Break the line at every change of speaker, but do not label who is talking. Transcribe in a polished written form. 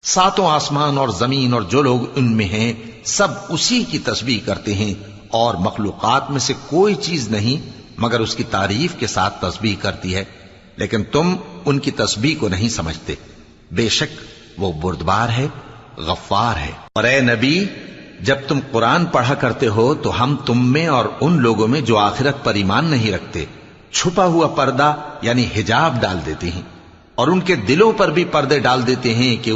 सातों आसमान और जमीन और जो लोग उनमें हैं सब उसी की तस्बीह करते हैं, और मखलूकात में से कोई चीज नहीं मगर उसकी तारीफ के साथ तस्बीह करती है, लेकिन तुम उनकी तस्बीह को नहीं समझते। बेशक वो बुर्दबार है, गफ्फार है। और ए नबी, जब तुम कुरान पढ़ा करते हो तो हम तुम में और उन लोगों में जो आखिरत पर ईमान नहीं रखते छुपा हुआ पर्दा यानी हिजाब डाल देते हैं, और उनके दिलों पर भी पर्दे डाल देते हैं कि